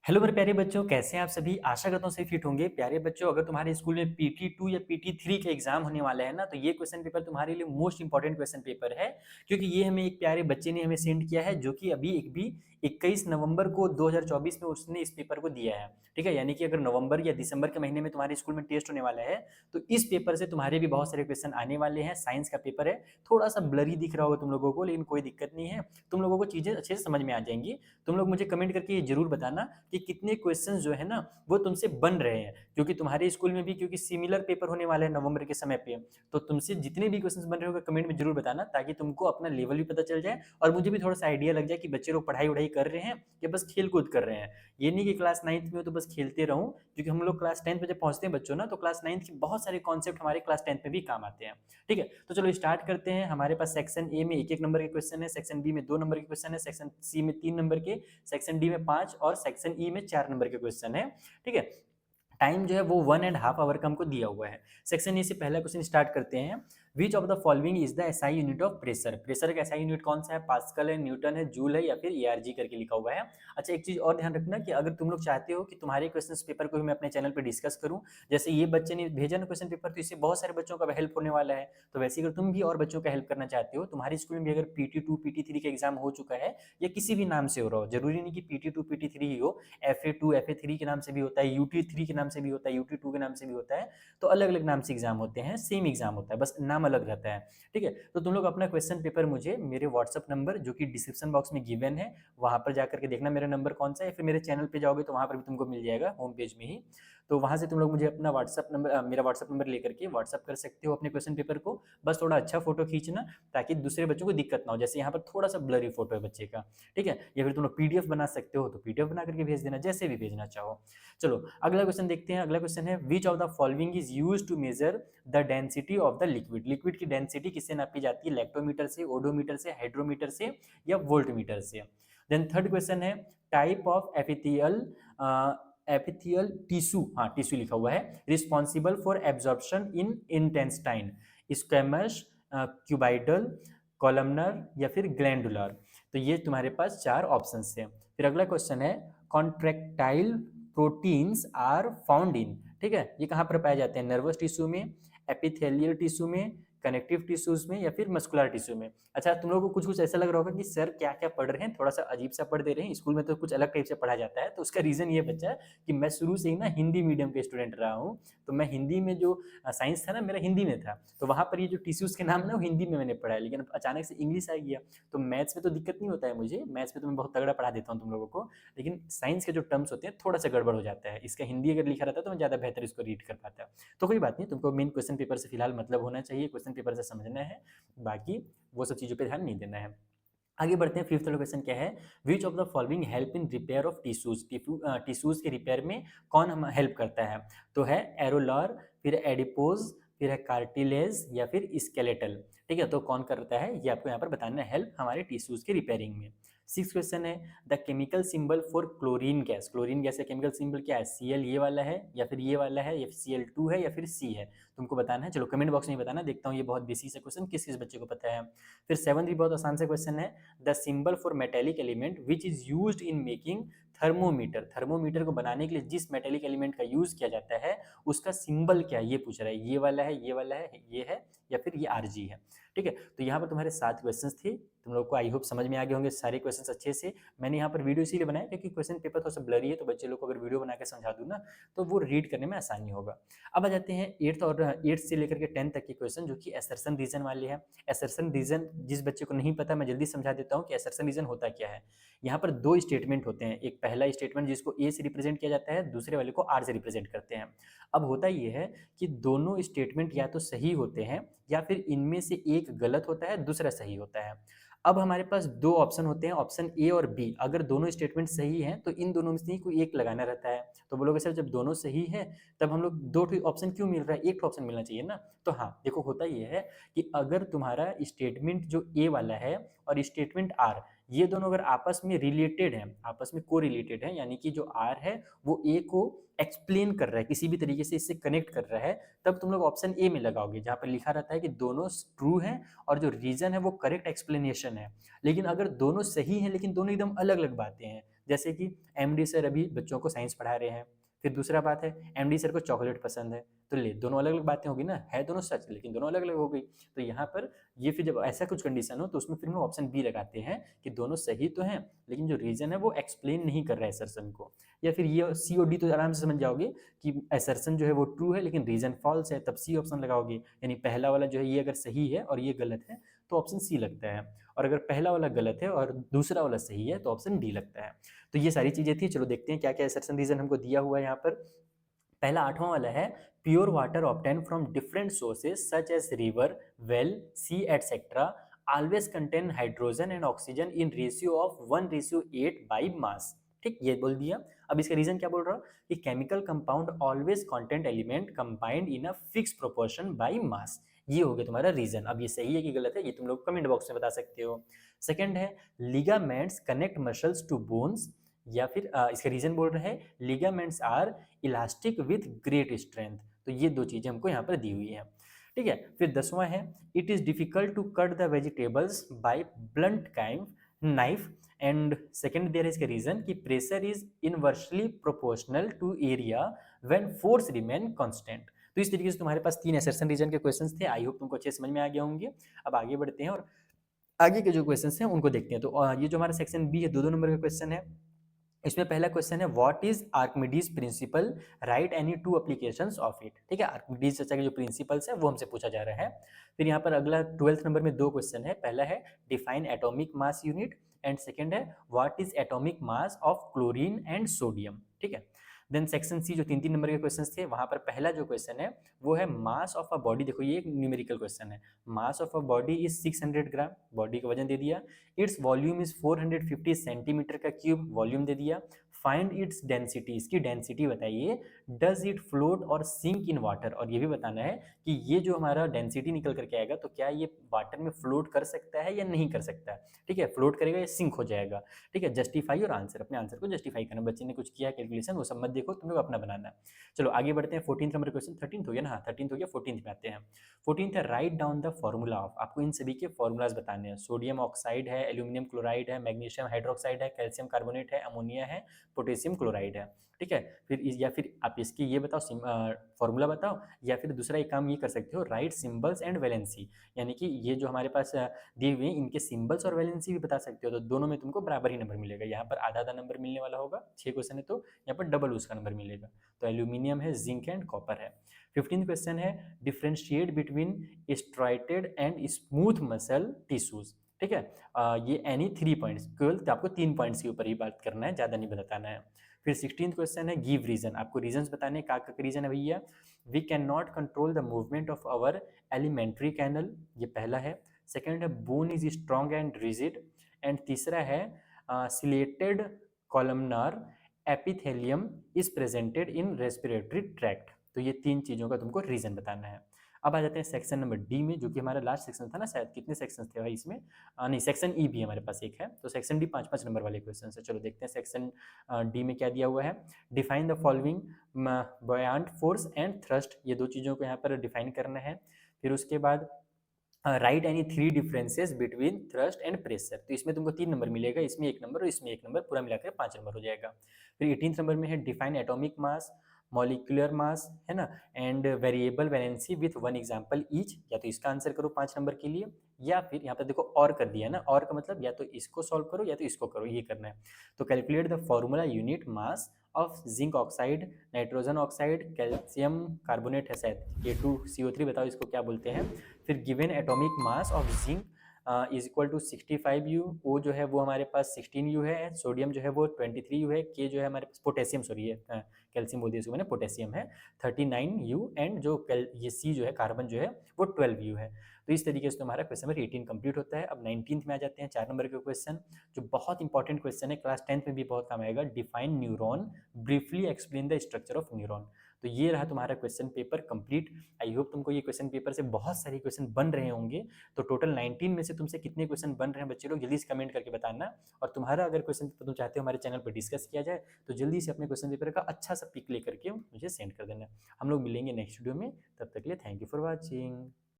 Hello मेरे प्यारे बच्चों, कैसे हैं आप सभी। आशा करता हूँ सभी फिट होंगे। प्यारे बच्चों, अगर तुम्हारे स्कूल में PT2 या PT3 का एग्जाम होने वाला है ना, तो ये क्वेश्चन पेपर तुम्हारे लिए मोस्ट इंपॉर्टेंट क्वेश्चन पेपर है। क्योंकि ये हमें एक प्यारे बच्चे ने हमें सेंड किया है, जो कि अभी 21 नवंबर को 2024 में उसने इस पेपर को दिया है। ठीक है, यानी कि अगर नवंबर या दिसंबर के महीने में तुम्हारे स्कूल में टेस्ट होने वाला है, तो इस पेपर से तुम्हारे भी बहुत सारे क्वेश्चन आने वाले हैं। साइंस का पेपर है, थोड़ा सा ब्लरी दिख रहा होगा तुम लोगों को, लेकिन कोई दिक्कत नहीं है, तुम लोगों को चीजें अच्छे से समझ में आ जाएंगी। तुम लोग मुझे कमेंट करके ये जरूर बताना कि कितने क्वेश्चंस जो है ना वो तुमसे बन रहे हैं, क्योंकि तुम्हारे स्कूल में भी क्योंकि सिमिलर पेपर होने वाले हैं नवंबर के समय पे। तो तुमसे जितने भी क्वेश्चंस बन रहे होंगे कमेंट में जरूर बताना, ताकि तुमको अपना लेवल भी पता चल जाए और मुझे भी थोड़ा सा आइडिया लग जाए कि बच्चे लोग पढ़ाई वढ़ाई कर रहे हैं या बस खेल कूद कर रहे हैं। ये नहीं कि क्लास 9th में हो तो बस खेलते रहूं, क्योंकि हम लोग क्लास 10th में जब पहुंचते हैं बच्चों ना, तो क्लास 9th के बहुत सारे कॉन्सेप्ट हमारे क्लास 10th में भी काम आते हैं। ठीक है, तो चलो स्टार्ट करते हैं। हमारे पास सेक्शन ए में एक एक नंबर के क्वेश्चन है, सेक्शन बी में 2 नंबर के क्वेश्चन है, सेक्शन सी में 3 नंबर के, सेक्शन डी में 5 और सेक्शन ई में 4 नंबर के क्वेश्चन है। ठीक है, टाइम जो है वो 1.5 आवर का हमको दिया हुआ है। सेक्शन ए से पहला क्वेश्चन स्टार्ट करते हैं। विच of the following is the SI unit of pressure. Pressure का एसआई यूनिट कौन सा है? पास्कल है, न्यूटन है, जूल है या फिर एआरजी करके लिखा हुआ है। अच्छा, एक चीज और ध्यान रखना कि अगर तुम लोग चाहते हो कि तुम्हारे क्वेश्चन पेपर को भी मैं अपने चैनल पर डिस्कस करूं, जैसे ये बच्चे ने भेजा ना क्वेश्चन पेपर, तो इससे बहुत सारे बच्चों का हेल्प होने वाला है। तो वैसे अगर तुम भी और बच्चों का हेल्प करना चाहते हो, तुम्हारे स्कूल में भी अगर PT2 PT3 का एग्जाम हो चुका है या किसी भी नाम से हो रहा हो, जरूरी नहीं कि PT2 PT3 ही हो, FA2 FA3 के नाम से भी होता है, UT3 के नाम से भी होता है, UT2 के नाम से भी होता है। तो अलग अलग नाम से एग्जाम होते हैं, सेम एग्जाम होता है, बस नाम अलग रहता है। ठीक है, तो तुम लोग अपना क्वेश्चन पेपर मुझे मेरे व्हाट्सअप नंबर, जो कि डिस्क्रिप्शन बॉक्स में गिवन है, वहां पर जाकर के देखना मेरा नंबर कौन सा है, फिर मेरे चैनल पे जाओगे तो वहां पर भी तुमको मिल जाएगा होम पेज में ही। तो वहां से तुम लोग मुझे अपना व्हाट्सअप नंबर, मेरा व्हाट्सअप नंबर लेकर के व्हाट्सअप कर सकते हो अपने क्वेश्चन पेपर को। बस थोड़ा अच्छा फोटो खींचना, ताकि दूसरे बच्चों को दिक्कत ना हो। जैसे यहाँ पर थोड़ा सा ब्लरी फोटो है बच्चे का, ठीक है, या फिर तुम लोग PDF बना सकते हो तो PDF बना करके भेज देना, जैसे भी भेजना चाहो। चलो अगला क्वेश्चन देखते हैं। अगला क्वेश्चन है, which of the following is use to measure the density of the liquid. Liquid की डेंसिटी किससे नापी जाती है? लैक्टोमीटर से, ओडोमीटर से, हाइड्रोमीटर से या वोल्टमीटर से। देन थर्ड क्वेश्चन है, टाइप ऑफ एपिथियल टिश्यू, हाँ टिश्यू लिखा हुआ है, responsible for absorption in intestine. Squamous, cuboidal, columnar या फिर ग्लैंडुलर। तो ये तुम्हारे पास चार ऑप्शन है। फिर अगला क्वेश्चन है, contractile proteins are found in. ठीक है, ये कहाँ पर पाए जाते हैं? नर्वस टिश्यू में, एपिथेलियल टिश्यू में, कनेक्टिव टिश्यूज में या फिर मस्कुलर टिश्यू में। अच्छा, तुम लोगों को कुछ कुछ ऐसा लग रहा होगा कि सर क्या क्या पढ़ रहे हैं, थोड़ा सा अजीब सा पढ़ दे रहे हैं, स्कूल में तो कुछ अलग टाइप से पढ़ा जाता है। तो उसका रीजन ये बच्चा कि मैं शुरू से ही ना हिंदी मीडियम के स्टूडेंट रहा हूँ। तो मैं हिंदी में जो साइंस था ना मेरा हिंदी में था, तो वहाँ पर ये जो टिश्यूज के नाम है ना वो हिंदी में मैंने पढ़ा है, लेकिन अचानक से इंग्लिश आ गया। तो मैथ्स में तो दिक्कत नहीं होता है मुझे, मैथ्स में तो मैं बहुत तगड़ा पढ़ा देता हूँ तुम लोगों को, लेकिन साइंस के जो टर्म्स होते हैं थोड़ा सा गड़बड़ हो जाता है। इसका हिंदी अगर लिखा रहता है तो मैं ज़्यादा बेहतर इसको रीड कर पाता। तो कोई बात नहीं, तुमको मेन क्वेश्चन पेपर से फिलहाल मतलब होना चाहिए, क्वेश्चन पेपर से समझना है, बाकी वो सब चीज़ों पर ध्यान नहीं देना है। आगे बढ़ते हैं। फिफ्थ वाला क्वेश्चन क्या है, which of the following help in repair of tissues. Tissues के रिपेयर में कौन हम हेल्प करता है? तो है एरोलर, फिर एडिपोज, फिर है कार्टिलेज या फिर स्केलेटल। ठीक है, तो कौन करता है ये आपको यहाँ पर बताना है हेल्प हमारे टिश्यूज के रिपेयरिंग में। सिक्स क्वेश्चन है, the chemical symbol for chlorine gas. Chlorine gas का केमिकल सिंबल क्या है? Cl ये वाला है या फिर ये वाला है या फिर Cl2 है या फिर C है, तुमको बताना है। चलो कमेंट बॉक्स में बताना, देखता हूँ ये बहुत बेसिक से क्वेश्चन किस किस बच्चे को पता है। फिर सेवन भी बहुत आसान से क्वेश्चन है, the symbol for metallic element which is used in making thermometer. Thermometer को बनाने के लिए जिस मेटेलिक एलिमेंट का यूज किया जाता है उसका सिंबल क्या है ये पूछ रहा है। ये वाला है, ये वाला है, ये है या फिर ये Rg है। ठीक है, तो यहाँ पर तुम्हारे 7 क्वेश्चंस थे। तुम लोग को आई होप समझ में आ गए होंगे सारे क्वेश्चंस अच्छे से। मैंने यहाँ पर वीडियो इसीलिए बनाया क्योंकि क्वेश्चन पेपर थोड़ा सा ब्लरी है, तो बच्चे लोग को अगर वीडियो बना के समझा दूँ ना तो वो रीड करने में आसानी होगा। अब आ जाते हैं 8th से लेकर के 10th तक के क्वेश्चन, जो कि असर्शन रीजन वाले हैं। असर्शन रीजन जिस बच्चे को नहीं पता मैं जल्दी समझा देता हूँ कि असर्शन रीजन होता क्या है। यहाँ पर 2 स्टेटमेंट होते हैं, एक पहला स्टेटमेंट जिसको A से रिप्रेजेंट किया जाता है, दूसरे वाले को R से रिप्रेजेंट करते हैं। अब होता ये है कि दोनों स्टेटमेंट या तो सही होते हैं या फिर इनमें से एक गलत होता है, दूसरा सही होता है। अब हमारे पास 2 ऑप्शन होते हैं, ऑप्शन A और B। अगर दोनों स्टेटमेंट सही हैं तो इन दोनों में से कोई एक लगाना रहता है। तो बोलोगे सर जब दोनों सही है तब हम लोग 2 ऑप्शन क्यों मिल रहा है, एक ऑप्शन मिलना चाहिए ना। तो हाँ देखो, होता ये है कि अगर तुम्हारा स्टेटमेंट जो A वाला है और स्टेटमेंट R, ये दोनों अगर आपस में रिलेटेड हैं, आपस में को रिलेटेड है, यानी कि जो R है वो A को एक्सप्लेन कर रहा है, किसी भी तरीके से इससे कनेक्ट कर रहा है, तब तुम लोग ऑप्शन ए में लगाओगे जहां पर लिखा रहता है कि दोनों ट्रू हैं और जो रीजन है वो करेक्ट एक्सप्लेनेशन है। लेकिन अगर दोनों सही हैं लेकिन दोनों एकदम अलग अलग बातें हैं, जैसे कि एमडी सर अभी बच्चों को साइंस पढ़ा रहे हैं, फिर दूसरा बात है एमडी सर को चॉकलेट पसंद है, तो ले दोनों अलग अलग बातें होगी ना, है दोनों सच लेकिन दोनों अलग अलग हो गई। तो यहाँ पर ये फिर जब ऐसा कुछ कंडीशन हो तो उसमें फिर हम ऑप्शन बी लगाते हैं कि दोनों सही तो हैं लेकिन जो रीजन है वो एक्सप्लेन नहीं कर रहा है असर्शन को। या फिर ये सी और डी तो आराम से समझ जाओगे कि असर्शन जो है वो ट्रू है लेकिन रीजन फॉल्स है, तब सी ऑप्शन लगाओगे, यानी पहला वाला जो है ये अगर सही है और ये गलत है तो ऑप्शन सी लगता है, और अगर पहला वाला गलत है और दूसरा वाला सही है तो ऑप्शन डी लगता है। तो ये सारी चीजें थी, चलो देखते हैं क्या क्या असर्शन रीजन हमको दिया हुआ है यहाँ पर। पहला आठवां वाला है pure water obtain from different sources such as river, well, sea etcetera always contain hydrogen and oxygen in ratio of 1:8 by mass. ठीक, ये बोल दिया। अब इसका रीजन क्या बोल रहा हूँ कि chemical compound always content element combined in a fix proportion by mass. ये हो गया तुम्हारा रीजन। अब ये सही है कि गलत है ये तुम लोग कमेंट बॉक्स में बता सकते हो। सेकंड है ligaments connect muscles to bones, या फिर इसका रीजन बोल रहे हैं ligaments are elastic with great strength. तो ये दो चीजें हमको यहाँ पर दी हुई है। ठीक है, फिर 10वां है it is difficult to cut the vegetables by blunt knife, and second there इसका रीजन कि pressure is inversely proportional to area when force remain constant. तो इस तरीके से तुम्हारे पास 3 असर्शन रीजन के क्वेश्चंस थे। आई होप तुमको अच्छे समझ में आ गए होंगे। अब आगे बढ़ते हैं और आगे के जो क्वेश्चंस हैं उनको देखते हैं। तो ये जो हमारा सेक्शन बी है, दो नंबर का क्वेश्चन है। इसमें पहला क्वेश्चन है what is Archimedes principal, right any 2 applications of it. ठीक है, आर्किमिडीज चर्चा के जो प्रिंसिपल्स है वो हमसे पूछा जा रहा है। फिर यहाँ पर अगला 12th नंबर में 2 क्वेश्चन है। पहला है define atomic mass unit, and second है what is atomic mass of chlorine and sodium. ठीक है, देन सेक्शन सी जो 3 नंबर के क्वेश्चन थे, वहां पर पहला जो क्वेश्चन है वो है मास ऑफ अ बॉडी। देखो ये एक न्यूमेरिकल क्वेश्चन है। Mass of a body is 600 gram, body का वजन दे दिया। इट्स वॉल्यूम इज 450 सेंटीमीटर का क्यूब, वॉल्यूम दे दिया। फाइंड इट्स डेंसिटी, इसकी डेंसिटी बताइए। डज इट फ्लोट और सिंक इन वाटर, और ये भी बताना है कि ये जो हमारा डेंसिटी निकल करके आएगा तो क्या ये वाटर में फ्लोट कर सकता है या नहीं कर सकता है। ठीक है, फ्लोट करेगा या सिंक हो जाएगा। ठीक है, जस्टिफाई और आंसर, अपने आंसर को जस्टिफाई करना। बच्चे ने कुछ किया कैलकुलेशन वो सब मत देखो, तुम लोग अपना बनाना है। चलो आगे बढ़ते हैं। 14th नंबर क्वेश्चन, 13th हो गया ना, 13th हो गया, 14th में आते हैं। 14th है write down the formula of, आपको इन सभी के फॉर्मूलाज बताने हैं। सोडियम ऑक्साइड है, एल्यूमिनियम क्लोराइड है, मैग्नीशियम हाइड्रोक्साइड है, कैल्शियम कार्बोनेट है, अमोनिया है, पोटेशियम क्लोराइड है। ठीक है, फिर या फिर आप इसकी ये बताओ फॉर्मूला बताओ, या फिर दूसरा एक काम ये कर सकते हो राइट सिंबल्स एंड वैलेंसी, यानी कि ये जो हमारे पास दिए हुए इनके सिंबल्स और वैलेंसी भी बता सकते हो। तो दोनों में तुमको बराबर ही नंबर मिलेगा। यहाँ पर आधा आधा नंबर मिलने वाला होगा, 6 क्वेश्चन है तो यहाँ पर डबल उसका नंबर मिलेगा। तो एल्यूमिनियम है, जिंक एंड कॉपर है। 15th क्वेश्चन है differentiate between striated and smooth muscle tissues. ठीक है, ये एनी 3 पॉइंट्स, केवल आपको 3 पॉइंट्स के ऊपर ही बात करना है, ज्यादा नहीं बताना है। फिर 16th क्वेश्चन है गिव रीजन, आपको रीजंस बताने का रीजन है भैया। We can not control the movement of our alimentary canal, ये पहला है। सेकंड है bone is strong and rigid, and तीसरा है ciliated columnar epithelium is presented in respiratory tract. तो ये 3 चीजों का तुमको रीजन बताना है। अब आ जाते हैं सेक्शन नंबर डी में, जो कि हमारा लास्ट सेक्शन था ना शायद। कितने सेक्शन थे भाई इसमें? नहीं, सेक्शन ई भी हमारे पास एक है। तो सेक्शन डी 5 नंबर वाले क्वेश्चन है। चलो देखते हैं सेक्शन डी में क्या दिया हुआ है। Define the following buoyant force and thrust, ये दो चीज़ों को यहाँ पर डिफाइन करना है। फिर उसके बाद right any 3 differences between thrust and pressure, तो इसमें तुमको 3 नंबर मिलेगा, इसमें 1 नंबर और इसमें 1 नंबर, पूरा मिलाकर 5 नंबर हो जाएगा। फिर 18th नंबर में है डिफाइन एटॉमिक मास, मॉलिक्यूलर मास, है ना, and variable valency with 1 example each. या तो इसका आंसर करो 5 नंबर के लिए, या फिर यहाँ पर देखो और कर दिया है ना, और का मतलब या तो इसको सॉल्व करो या तो इसको करो, ये करना है। तो calculate the formula unit mass of zinc oxide, nitrogen oxide, calcium carbonate है शायद, K2CO3, बताओ इसको क्या बोलते हैं। फिर given atomic mass of zinc is equal to 65U, O जो है वो हमारे पास 16U है, सोडियम जो है वो 23U है, के जो है हमारे पास पोटेशियम, सॉरी ये कैल्शियम बोल दिया इसको मैंने, पोटेशियम है 39U, एंड जो ये सी जो है कार्बन जो है वो 12U है। तो इस तरीके से तुम्हारा क्वेश्चन नंबर 18 कंप्लीट होता है। अब 19th में आ जाते हैं, 4 नंबर के क्वेश्चन, जो बहुत इंपॉर्टेंट क्वेश्चन है, क्लास 10th में भी बहुत काम आएगा। Define neuron, briefly explain the structure of neuron. तो ये रहा तुम्हारा question paper complete. I hope तुमको ये क्वेश्चन पेपर से बहुत सारे क्वेश्चन बन रहे होंगे। तो टोटल 19 में से तुमसे कितने क्वेश्चन बन रहे हैं बच्चे लोग, जल्दी से कमेंट करके बताना। और तुम्हारा अगर क्वेश्चन पेपर तुम चाहते हो हमारे चैनल पर डिस्कस किया जाए तो जल्दी से अपने क्वेश्चन पेपर का अच्छा सा पिक लेकर के मुझे सेंड कर देना। हम लोग मिलेंगे नेक्स्ट वीडियो में, तब तक के लिए थैंक यू फॉर वॉचिंग।